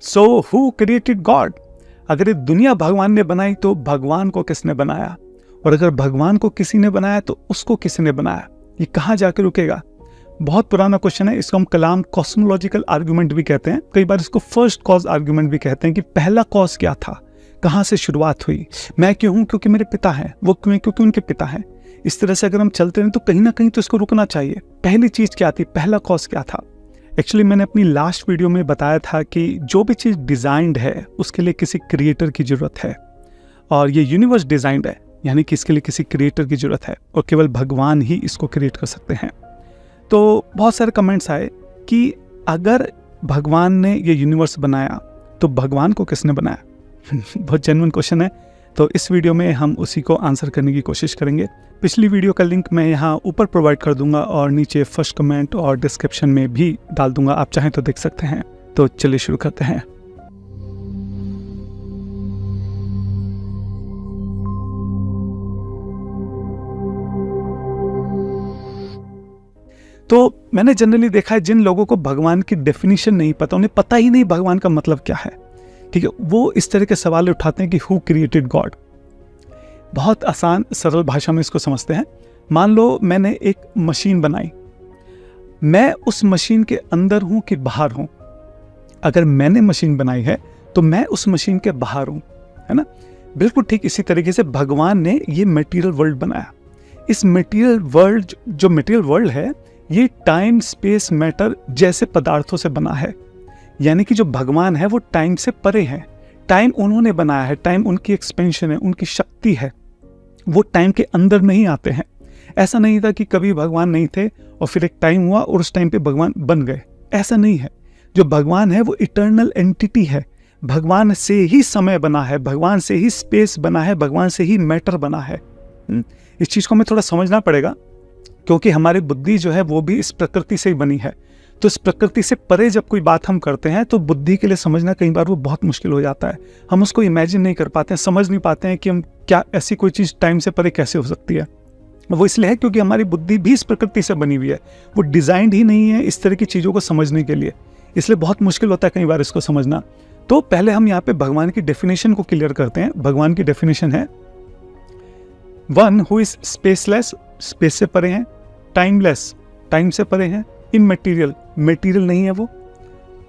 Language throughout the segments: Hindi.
So who created God? अगर ये दुनिया भगवान ने बनाई तो भगवान को किसने बनाया? और अगर भगवान को किसी ने बनाया तो उसको किसने बनाया? ये कहाँ जाकर रुकेगा? बहुत पुराना क्वेश्चन है। इसको हम कलाम कॉस्मोलॉजिकल आर्गुमेंट भी कहते हैं, कई बार इसको फर्स्ट कॉज आर्गुमेंट भी कहते हैं कि पहला कॉज क्या था, कहाँ से शुरुआत हुई। मैं क्यों हूँ? क्योंकि मेरे पिता हैं। वो क्यों? क्योंकि उनके पिता हैं। इस तरह से अगर हम चलते रहें तो कहीं ना कहीं तो इसको रुकना चाहिए। पहली चीज क्या थी? पहला कॉज क्या था? एक्चुअली मैंने अपनी लास्ट वीडियो में बताया था कि जो भी चीज डिजाइंड है उसके लिए किसी क्रिएटर की जरूरत है, और ये यूनिवर्स डिजाइंड है, यानी कि इसके लिए किसी क्रिएटर की जरूरत है और केवल भगवान ही इसको क्रिएट कर सकते हैं। तो बहुत सारे कमेंट्स आए कि अगर भगवान ने ये यूनिवर्स बनाया तो भगवान को किसने बनाया? बहुत जेन्युइन क्वेश्चन है। तो इस वीडियो में हम उसी को आंसर करने की कोशिश करेंगे। पिछली वीडियो का लिंक मैं यहाँ ऊपर प्रोवाइड कर दूंगा और नीचे फर्स्ट कमेंट और डिस्क्रिप्शन में भी डाल दूंगा, आप चाहें तो देख सकते हैं। तो चलिए शुरू करते हैं। तो मैंने जनरली देखा है जिन लोगों को भगवान की डेफिनेशन नहीं पता, उन्हें पता ही नहीं भगवान का मतलब क्या है, ठीक है, वो इस तरह के सवाल उठाते हैं कि हु क्रिएटेड गॉड। बहुत आसान सरल भाषा में इसको समझते हैं। मान लो मैंने एक मशीन बनाई, मैं उस मशीन के अंदर हूं कि बाहर हूं? अगर मैंने मशीन बनाई है तो मैं उस मशीन के बाहर हूं, है ना? बिल्कुल ठीक इसी तरीके से भगवान ने ये मटेरियल वर्ल्ड बनाया। इस मटेरियल वर्ल्ड, जो मटेरियल वर्ल्ड है, ये टाइम स्पेस मैटर जैसे पदार्थों से बना है। यानी कि जो भगवान है वो टाइम से परे है। टाइम उन्होंने बनाया है, टाइम उनकी एक्सपेंशन है, उनकी शक्ति है। वो टाइम के अंदर नहीं आते हैं। ऐसा नहीं था कि कभी भगवान नहीं थे और फिर एक टाइम हुआ और उस टाइम पे भगवान बन गए, ऐसा नहीं है। जो भगवान है वो इटर्नल एंटिटी है। भगवान से ही समय बना है, भगवान से ही स्पेस बना है, भगवान से ही मैटर बना है। इस चीज को हमें थोड़ा समझना पड़ेगा, क्योंकि हमारी बुद्धि जो है वो भी इस प्रकृति से ही बनी है। तो इस प्रकृति से परे जब कोई बात हम करते हैं तो बुद्धि के लिए समझना कई बार वो बहुत मुश्किल हो जाता है। हम उसको इमेजिन नहीं कर पाते हैं, समझ नहीं पाते हैं कि हम क्या ऐसी कोई चीज़ टाइम से परे कैसे हो सकती है। वो इसलिए है क्योंकि हमारी बुद्धि भी इस प्रकृति से बनी हुई है, वो डिजाइंड ही नहीं है इस तरह की चीज़ों को समझने के लिए। इसलिए बहुत मुश्किल होता है कई बार इसको समझना। तो पहले हम यहाँ पे भगवान की डेफिनेशन को क्लियर करते हैं। भगवान की डेफिनेशन है one who is spaceless, space से परे हैं, टाइमलेस, टाइम से परे हैं, इमटेरियल, मटेरियल नहीं है वो,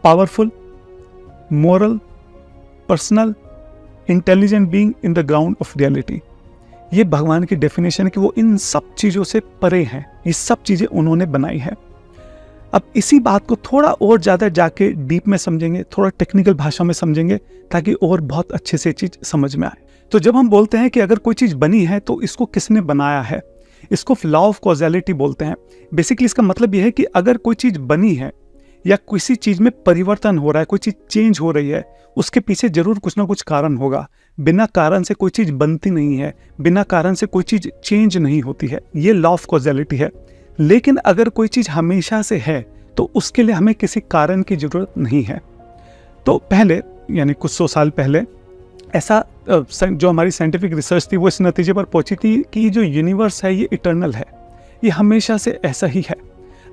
powerful, moral, personal, intelligent being in the ground of reality. ये भगवान की डेफिनेशन है कि वो इन सब चीजों से परे हैं। ये सब चीजें उन्होंने बनाई है। अब इसी बात को थोड़ा और ज्यादा जाके डीप में समझेंगे, थोड़ा टेक्निकल भाषा में समझेंगे, ताकि और बहुत अच्छे से चीज समझ में आए। तो जब हम बोलते हैं कि अगर कोई चीज बनी है तो इसको किसने बनाया है, इसको लॉ ऑफ कॉजेलिटी बोलते हैं। बेसिकली इसका मतलब यह है कि अगर कोई चीज बनी है या किसी चीज में परिवर्तन हो रहा है, कोई चीज चेंज हो रही है, उसके पीछे जरूर कुछ ना कुछ कारण होगा। बिना कारण से कोई चीज बनती नहीं है, बिना कारण से कोई चीज चेंज नहीं होती है। ये लॉ ऑफ कॉजेलिटी है। लेकिन अगर कोई चीज हमेशा से है तो उसके लिए हमें किसी कारण की जरूरत नहीं है। तो पहले, यानी कुछ 100 साल पहले, ऐसा जो हमारी साइंटिफिक रिसर्च थी वो इस नतीजे पर पहुंची थी कि जो यूनिवर्स है ये इटर्नल है, ये हमेशा से ऐसा ही है।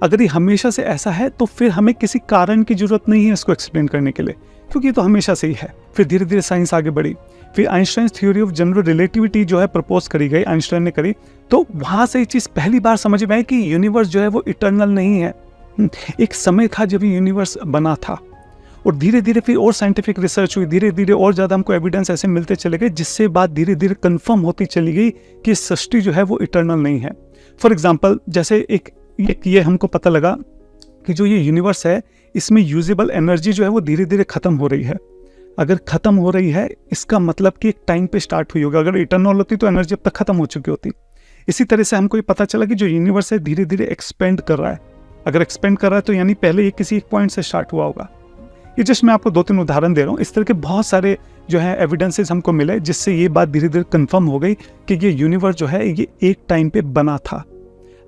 अगर ये हमेशा से ऐसा है तो फिर हमें किसी कारण की जरूरत नहीं है इसको एक्सप्लेन करने के लिए, क्योंकि ये तो हमेशा से ही है। फिर धीरे धीरे साइंस आगे बढ़ी, फिर Einstein theory of general relativity जो है प्रपोज करी गई, आइंस्टाइन ने करी। तो वहां से ये चीज पहली बार समझ में आई कि यूनिवर्स जो है वो इटर्नल नहीं है। एक समय था जब ये यूनिवर्स बना था, और धीरे धीरे फिर और साइंटिफिक रिसर्च हुई, धीरे धीरे और ज़्यादा हमको एविडेंस ऐसे मिलते चले गए, जिससे बात धीरे धीरे कंफर्म होती चली गई कि सृष्टि जो है वो इटर्नल नहीं है। फॉर एग्जांपल, जैसे एक ये हमको पता लगा कि जो ये यूनिवर्स है इसमें यूजेबल एनर्जी जो है वो धीरे धीरे खत्म हो रही है। अगर खत्म हो रही है इसका मतलब कि एक टाइम पे स्टार्ट हुई होगी। अगर इटर्नल होती तो एनर्जी अब तक खत्म हो चुकी होती। इसी तरह से हमको ये पता चला कि जो यूनिवर्स है धीरे धीरे एक्सपेंड कर रहा है। अगर एक्सपेंड कर रहा है तो यानी पहले ये किसी एक पॉइंट से स्टार्ट हुआ होगा। ये जस्ट मैं आपको 2-3 उदाहरण दे रहा हूँ। इस तरह के बहुत सारे जो है एविडेंसेस हमको मिले, जिससे ये बात धीरे धीरे कंफर्म हो गई कि ये यूनिवर्स जो है ये एक टाइम पे बना था।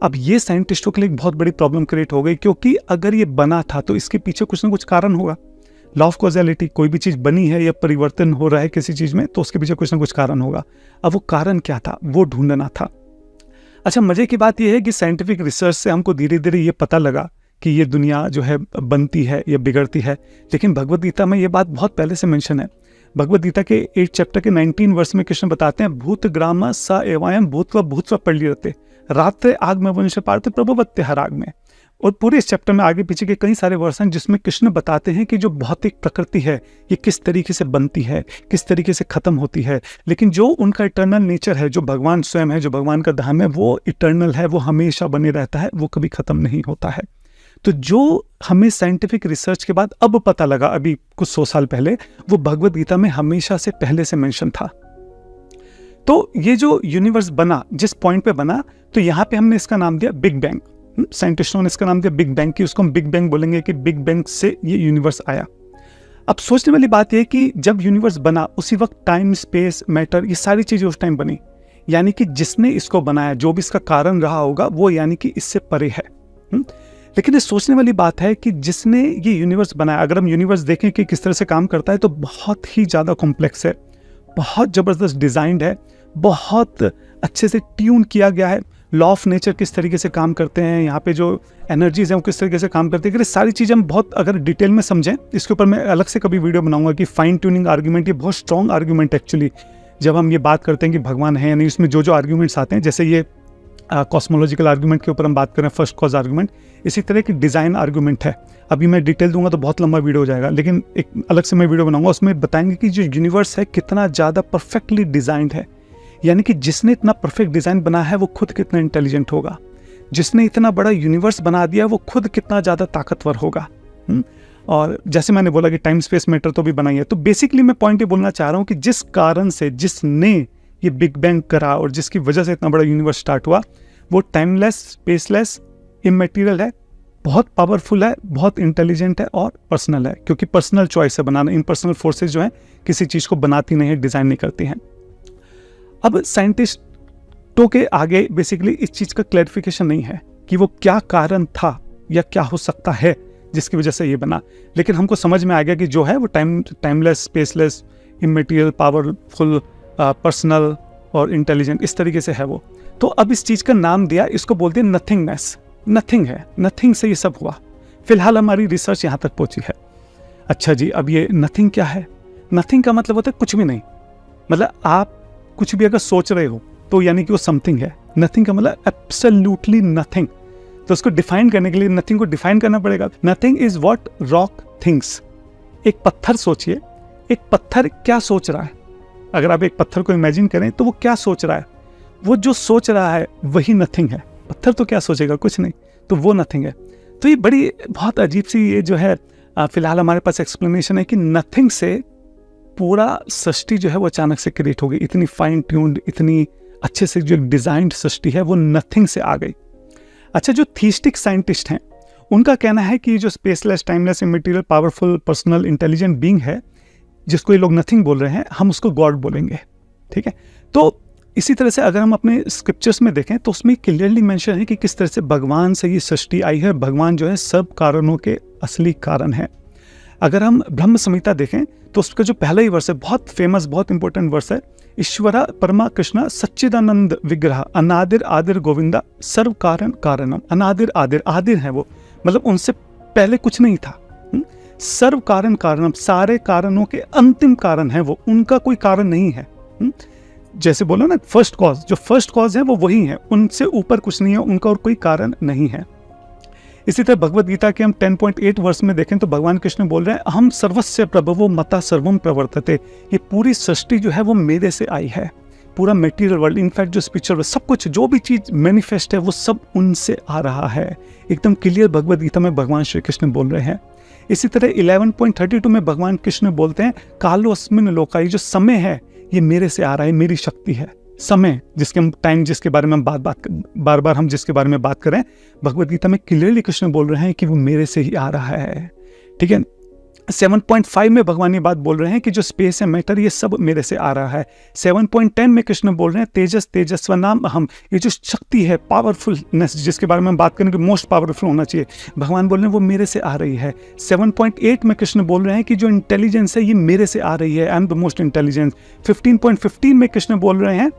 अब ये साइंटिस्टों के लिए एक बहुत बड़ी प्रॉब्लम क्रिएट हो गई, क्योंकि अगर ये बना था तो इसके पीछे कुछ ना कुछ कारण होगा। लॉ ऑफ कॉजेलिटी, कोई भी चीज बनी है या परिवर्तन हो रहा है किसी चीज में तो उसके पीछे कुछ ना कुछ कारण होगा। अब वो कारण क्या था वो ढूंढना था। अच्छा, मजे की बात यह है कि साइंटिफिक रिसर्च से हमको धीरे धीरे ये पता लगा कि ये दुनिया जो है बनती है या बिगड़ती है, लेकिन भगवद गीता में ये बात बहुत पहले से मेंशन है। भगवद गीता के 8 चैप्टर के 19 वर्ष में कृष्ण बताते हैं, भूत ग्राम स एवायम भूतवा भूतवा पल्लीयते रात्रे आग में वंश पार्थ प्रभवत्ते हर आग में। और पूरे इस चैप्टर में आगे पीछे के कई सारे वर्ष हैं जिसमें कृष्ण बताते हैं कि जो भौतिक प्रकृति है ये किस तरीके से बनती है, किस तरीके से खत्म होती है, लेकिन जो उनका इटर्नल नेचर है, जो भगवान स्वयं है, जो भगवान का धाम है, वो इटर्नल है, वो हमेशा बने रहता है, वो कभी खत्म नहीं होता है। तो जो हमें साइंटिफिक रिसर्च के बाद अब पता लगा, अभी कुछ 100 साल पहले, वो भगवद गीता में हमेशा से पहले से मेंशन था। तो ये जो यूनिवर्स बना, जिस पॉइंट पे बना, तो यहाँ पे हमने इसका नाम दिया बिग बैंग। साइंटिस्टों ने इसका नाम दिया बिग बैंग, कि उसको हम बिग बैंग बोलेंगे कि बिग बैंग से ये यूनिवर्स आया। अब सोचने वाली बात यह कि जब यूनिवर्स बना उसी वक्त टाइम, स्पेस, मैटर, ये सारी चीजें उस टाइम बनी, यानी कि जिसने इसको बनाया, जो भी इसका कारण रहा होगा, वो यानी कि इससे परे है। लेकिन ये सोचने वाली बात है कि जिसने ये यूनिवर्स बनाया, अगर हम यूनिवर्स देखें कि किस तरह से काम करता है, तो बहुत ही ज़्यादा कॉम्प्लेक्स है, बहुत ज़बरदस्त डिज़ाइंड है, बहुत अच्छे से ट्यून किया गया है। लॉ ऑफ नेचर किस तरीके से काम करते हैं, यहाँ पे जो एनर्जीज हैं वो किस तरीके से काम करते हैं, ये सारी चीज़ें हम बहुत अगर डिटेल में समझें, इसके ऊपर मैं अलग से कभी वीडियो बनाऊंगा कि फाइन ट्यूनिंग आर्ग्यूमेंट, ये बहुत स्ट्रॉन्ग आर्ग्यूमेंट एक्चुअली, जब हम ये बात करते हैं कि भगवान है या नहीं, उसमें जो जो आर्ग्यूमेंट्स आते हैं, जैसे ये कॉस्मोलॉजिकल आर्ग्यूमेंट के ऊपर हम बात करें, फर्स्ट कॉज आर्ग्यूमेंट, इसी तरह की डिज़ाइन आर्ग्यूमेंट है। अभी मैं डिटेल दूंगा तो बहुत लंबा वीडियो हो जाएगा, लेकिन एक अलग से मैं वीडियो बनाऊंगा, उसमें बताएंगे कि जो यूनिवर्स है कितना ज़्यादा परफेक्टली डिज़ाइंड है, यानी कि जिसने इतना परफेक्ट डिज़ाइन बना है वो खुद कितना इंटेलिजेंट होगा, जिसने इतना बड़ा यूनिवर्स बना दिया वो खुद कितना ज़्यादा ताकतवर होगा। और जैसे मैंने बोला कि टाइम, स्पेस, मैटर तो भी बनाई है। तो बेसिकली मैं पॉइंट ये बोलना चाह रहा हूँ कि जिस कारण से, जिसने ये बिग बैंग करा और जिसकी वजह से इतना बड़ा यूनिवर्स स्टार्ट हुआ, वो टाइमलेस, स्पेसलेस, इमैटेरियल है, बहुत पावरफुल है, बहुत इंटेलिजेंट है और पर्सनल है, क्योंकि पर्सनल चॉइस है बनाना। इम्पर्सनल फोर्सेस जो हैं किसी चीज़ को बनाती नहीं है, डिज़ाइन नहीं करती हैं। अब साइंटिस्टों के आगे बेसिकली इस चीज़ का क्लैरिफिकेशन नहीं है कि वो क्या कारण था या क्या हो सकता है जिसकी वजह से ये बना, लेकिन हमको समझ में आ गया कि जो है वो टाइमलेस, स्पेसलेस, इमैटेरियल, पावरफुल, पर्सनल और इंटेलिजेंट, इस तरीके से है वो। तो अब इस चीज़ का नाम दिया, इसको बोलते हैं नथिंगनेस। नथिंग है, नथिंग से ये सब हुआ। फिलहाल हमारी रिसर्च यहाँ तक पहुँची है। अच्छा जी, अब ये नथिंग क्या है? नथिंग का मतलब होता है कुछ भी नहीं, मतलब आप कुछ भी अगर सोच रहे हो तो यानी कि वो समथिंग है। नथिंग का मतलब एब्सोल्युटली नथिंग। तो उसको डिफाइन करने के लिए नथिंग को डिफाइन करना पड़ेगा। Nothing is what rock things. एक पत्थर सोचिए, एक पत्थर क्या सोच रहा है? अगर आप एक पत्थर को इमेजिन करें तो वो क्या सोच रहा है? वो जो सोच रहा है वही नथिंग है। पत्थर तो क्या सोचेगा? कुछ नहीं, तो वो नथिंग है। तो ये बड़ी बहुत अजीब सी ये जो है फिलहाल हमारे पास एक्सप्लेनेशन है कि नथिंग से पूरा सृष्टि जो है वो अचानक से क्रिएट हो गई। इतनी फाइन ट्यून्ड, इतनी अच्छे से जो डिजाइन्ड सृष्टि है वो नथिंग से आ गई। अच्छा, जो थीस्टिक साइंटिस्ट हैं उनका कहना है कि जो spaceless, timeless, इमैटेरियल, powerful, personal, intelligent being है, जिसको ये लोग नथिंग बोल रहे हैं, हम उसको गॉड बोलेंगे। ठीक है, तो इसी तरह से अगर हम अपने स्क्रिप्चर्स में देखें तो उसमें क्लियरली मेंशन है कि किस तरह से भगवान से ये सृष्टि आई है। भगवान जो है सब कारणों के असली कारण है। अगर हम ब्रह्म संहिता देखें तो उसका जो पहला ही वर्ष है, बहुत फेमस, बहुत इंपॉर्टेंट वर्ष है, ईश्वरा परमा कृष्ण सच्चिदानंद विग्रह अनादिर आदिर गोविंदा सर्व कारण कारणम। अनादिर आदिर, आदिर है वो, मतलब उनसे पहले कुछ नहीं था। सर्व कारण कारणम, सारे कारणों के अंतिम कारण है वो, उनका कोई कारण नहीं है। जैसे बोलो ना फर्स्ट कॉज, जो फर्स्ट कॉज है वो वही है, उनसे ऊपर कुछ नहीं है, उनका और कोई कारण नहीं है। इसी तरह भगवद गीता के हम 10.8 वर्ष में देखें तो भगवान कृष्ण बोल रहे हैं, अहम सर्वस्य प्रभवो मता सर्वम प्रवर्तते। ये पूरी सृष्टि जो है वो मेरे से आई है, पूरा मटेरियल वर्ल्ड, इनफैक्ट जो स्पिरिचुअल वर्ल्ड, सब कुछ जो भी चीज मैनिफेस्ट है वो सब उनसे आ रहा है। एकदम क्लियर भगवद गीता में भगवान श्री कृष्ण बोल रहे हैं। इसी तरह 11.32 में भगवान कृष्ण बोलते हैं, कालो अस्मिन लोका, ये जो समय है ये मेरे से आ रहा है, मेरी शक्ति है। समय जिसके हम टाइम, जिसके बारे में हम बार बार हम जिसके बारे में बात करें, भगवद गीता में क्लियरली कृष्ण बोल रहे हैं कि वो मेरे से ही आ रहा है। ठीक है, 7.5 में भगवान ये बात बोल रहे हैं कि जो स्पेस है, मैटर, ये सब मेरे से आ रहा है। 7.10 में कृष्ण बोल रहे हैं, तेजस तेजस्व नाम अहम। ये जो शक्ति है, पावरफुलनेस जिसके बारे में हम बात करें कि मोस्ट पावरफुल होना चाहिए, भगवान बोल रहे हैं वो मेरे से आ रही है। 7.8 में कृष्ण बोल रहे हैं कि जो इंटेलिजेंस है ये मेरे से आ रही है, I am the most intelligent. 15.15 में कृष्ण बोल रहे हैं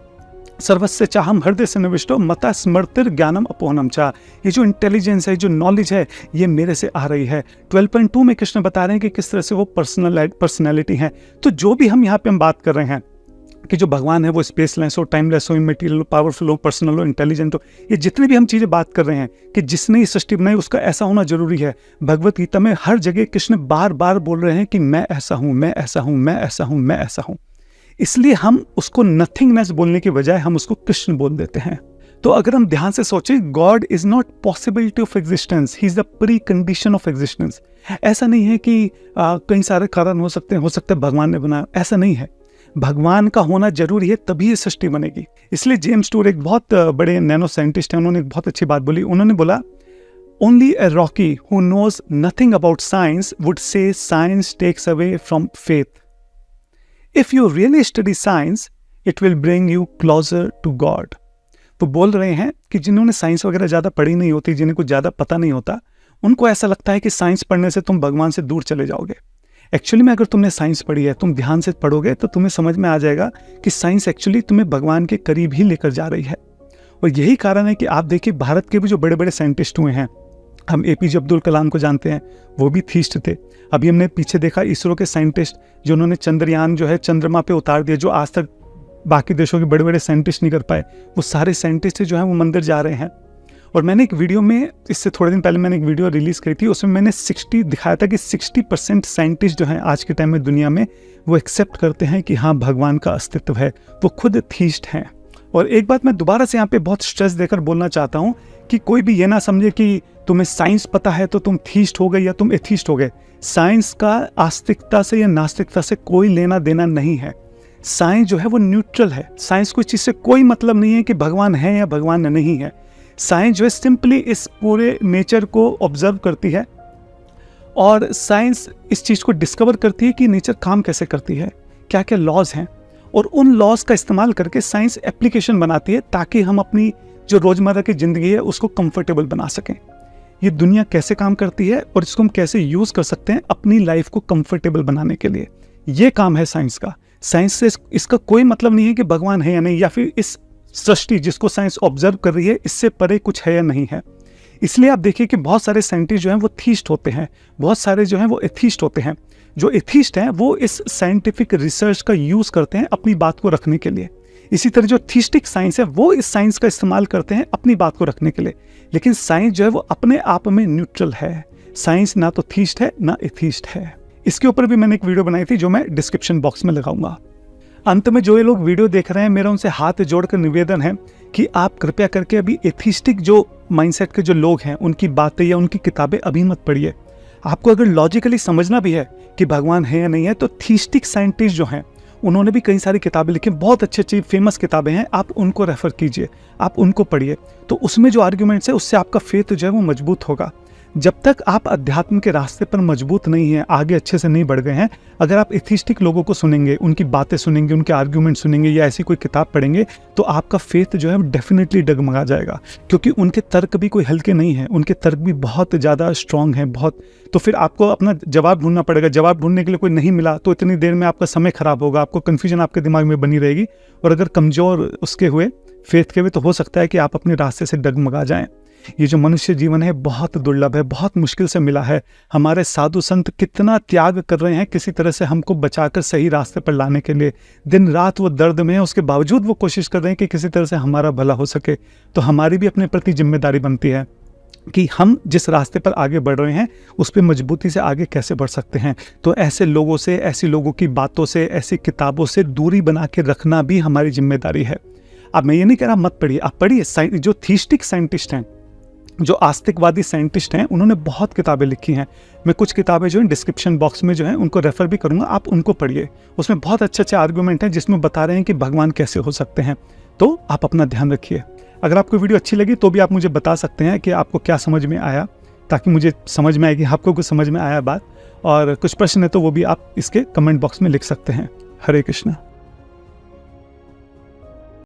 सर्वस्य चाहम हृदय से निविष्टो मता स्मृतिर ज्ञानम अपोहनम चा। ये जो इंटेलिजेंस है, जो नॉलेज है, ये मेरे से आ रही है। 12.2 में कृष्ण बता रहे हैं कि किस तरह से वो पर्सनैलिटी है। तो जो भी हम यहाँ पे हम बात कर रहे हैं कि जो भगवान है वो स्पेसलेस हो, टाइमलेस हो, इमैटेरियल हो, पावरफुल हो, पर्सनल हो, इंटेलिजेंट हो, ये जितनी भी हम चीज़ें बात कर रहे हैं कि जिसने ये सृष्टि बनाई उसका ऐसा होना जरूरी है। भगवत गीता में हर जगह कृष्ण बार बार बोल रहे हैं कि मैं ऐसा हूँ, मैं ऐसा हूँ, मैं ऐसा हूँ, मैं ऐसा हूँ। इसलिए हम उसको नथिंगनेस बोलने की बजाय हम उसको कृष्ण बोल देते हैं। तो अगर हम ध्यान से सोचें, God is not possibility of existence, he is the pre condition of existence. ऐसा नहीं है कि कई सारे कारण हो सकते हैं भगवान ने बनाया, ऐसा नहीं है। भगवान का होना जरूरी है, तभी ये सृष्टि बनेगी। इसलिए जेम्स टूर एक बहुत बड़े नैनो साइंटिस्ट हैं, उन्होंने एक बहुत अच्छी बात बोली। उन्होंने बोला, only a rookie who knows nothing about science would say science takes away from faith. If you really study science it will bring you closer to God. वो बोल रहे हैं कि जिन्होंने साइंस वगैरह ज़्यादा पढ़ी नहीं होती, जिन्हें कुछ ज़्यादा पता नहीं होता, उनको ऐसा लगता है कि साइंस पढ़ने से तुम भगवान से दूर चले जाओगे। एक्चुअली में अगर तुमने साइंस पढ़ी है, तुम ध्यान से पढ़ोगे तो तुम्हें समझ में आ जाएगा कि साइंस एक्चुअली तुम्हें भगवान के करीब ही लेकर जा रही है। और यही कारण है कि आप देखिए, भारत के भी जो बड़े बड़े साइंटिस्ट हुए हैं, हम APJ अब्दुल कलाम को जानते हैं, वो भी थीस्ट थे। अभी हमने पीछे देखा इसरो के साइंटिस्ट जिन्होंने चंद्रयान जो है चंद्रमा पे उतार दिया, जो आज तक बाकी देशों के बड़े बड़े साइंटिस्ट नहीं कर पाए, वो सारे साइंटिस्ट जो हैं वो मंदिर जा रहे हैं। और मैंने एक वीडियो में, इससे थोड़े दिन पहले मैंने एक वीडियो रिलीज़ करी थी, उसमें मैंने 60 दिखाया था कि 60% साइंटिस्ट जो हैं आज के टाइम में दुनिया में, वो एक्सेप्ट करते हैं कि हाँ भगवान का अस्तित्व है, वो खुद थीस्ट हैं। और एक बात मैं दोबारा से यहाँ पे बहुत स्ट्रेस देकर बोलना चाहता हूँ कि कोई भी ये ना समझे कि तुम्हें साइंस पता है तो तुम थीस्ट हो गए या तुम एथीस्ट हो गए। साइंस का आस्तिकता से या नास्तिकता से कोई लेना देना नहीं है। साइंस जो है वो न्यूट्रल है। साइंस को इस चीज़ से कोई मतलब नहीं है कि भगवान है या भगवान नहीं है। साइंस जो है सिंपली इस पूरे नेचर को ऑब्जर्व करती है और साइंस इस चीज़ को डिस्कवर करती है कि नेचर काम कैसे करती है, क्या क्या लॉज हैं, और उन लॉज का इस्तेमाल करके साइंस एप्लीकेशन बनाती है ताकि हम अपनी जो रोज़मर्रा की ज़िंदगी है उसको कंफर्टेबल बना सकें। ये दुनिया कैसे काम करती है और इसको हम कैसे यूज़ कर सकते हैं अपनी लाइफ को कंफर्टेबल बनाने के लिए, ये काम है साइंस का। साइंस से इसका कोई मतलब नहीं है कि भगवान है या नहीं, या फिर इस सृष्टि जिसको साइंस ऑब्जर्व कर रही है इससे परे कुछ है या नहीं है। इसलिए आप देखिए कि बहुत सारे साइंटिस्ट जो हैं वो थीस्ट होते हैं, बहुत सारे जो हैं वो एथीस्ट होते हैं। जो एथीस्ट हैं वो इस साइंटिफिक रिसर्च का यूज़ करते हैं अपनी बात को रखने के लिए। इसी तरह जो थीस्टिक साइंस है वो इस साइंस का इस्तेमाल करते हैं अपनी बात को रखने के लिए। लेकिन साइंस जो है वो अपने आप में न्यूट्रल है। साइंस ना तो थीस्ट है ना एथीस्ट है। इसके ऊपर भी मैंने एक वीडियो बनाई थी जो मैं डिस्क्रिप्शन बॉक्स में लगाऊंगा। अंत में जो ये लोग वीडियो देख रहे हैं, मेरा उनसे हाथ जोड़कर निवेदन है कि आप कृपया करके अभी एथीस्टिक जो माइंडसेट के जो लोग हैं उनकी बातें या उनकी किताबें अभी मत पढ़िए। आपको अगर लॉजिकली समझना भी है कि भगवान है या नहीं है तो थीस्टिक साइंटिस्ट जो हैं उन्होंने भी कई सारी किताबें लिखी, बहुत अच्छी अच्छी फेमस किताबें हैं, आप उनको रेफर कीजिए, आप उनको पढ़िए। तो उसमें जो आर्ग्यूमेंट्स है उससे आपका फेथ जो है वो मजबूत होगा। जब तक आप अध्यात्म के रास्ते पर मजबूत नहीं हैं, आगे अच्छे से नहीं बढ़ गए हैं, अगर आप एथीस्टिक लोगों को सुनेंगे, उनकी बातें सुनेंगे, उनके आर्ग्यूमेंट सुनेंगे या ऐसी कोई किताब पढ़ेंगे तो आपका फेथ जो है वो डेफिनेटली डगमगा जाएगा, क्योंकि उनके तर्क भी कोई हल्के नहीं हैं, उनके तर्क भी बहुत ज़्यादा स्ट्रांग हैं बहुत। तो फिर आपको अपना जवाब ढूंढना पड़ेगा। जवाब ढूंढने के लिए कोई नहीं मिला तो इतनी देर में आपका समय खराब होगा, आपको कन्फ्यूजन आपके दिमाग में बनी रहेगी। और अगर कमज़ोर उसके हुए फेथ के हुए तो हो सकता है कि आप अपने रास्ते से डगमगा जाएं। ये जो मनुष्य जीवन है बहुत दुर्लभ है, बहुत मुश्किल से मिला है। हमारे साधु संत कितना त्याग कर रहे हैं किसी तरह से हमको बचाकर सही रास्ते पर लाने के लिए। दिन रात वो दर्द में है, उसके बावजूद वो कोशिश कर रहे हैं कि किसी तरह से हमारा भला हो सके। तो हमारी भी अपने प्रति जिम्मेदारी बनती है कि हम जिस रास्ते पर आगे बढ़ रहे हैं उस पर मजबूती से आगे कैसे बढ़ सकते हैं। तो ऐसे लोगों से, ऐसी लोगों की बातों से, ऐसी किताबों से दूरी बना के रखना भी हमारी जिम्मेदारी है। अब मैं ये नहीं कह रहा मत पढ़िए, आप पढ़िए। जो थीस्टिक साइंटिस्ट हैं, जो आस्तिकवादी साइंटिस्ट हैं, उन्होंने बहुत किताबें लिखी हैं। मैं कुछ किताबें जो है डिस्क्रिप्शन बॉक्स में जो है उनको रेफर भी करूंगा, आप उनको पढ़िए। उसमें बहुत अच्छे अच्छे आर्गूमेंट हैं जिसमें बता रहे हैं कि भगवान कैसे हो सकते हैं। तो आप अपना ध्यान रखिए। अगर आपको वीडियो अच्छी लगी तो भी आप मुझे बता सकते हैं कि आपको क्या समझ में आया, ताकि मुझे समझ में आए कि आपको कुछ समझ में आया बात। और कुछ प्रश्न है तो वो भी आप इसके कमेंट बॉक्स में लिख सकते हैं। हरे कृष्णा।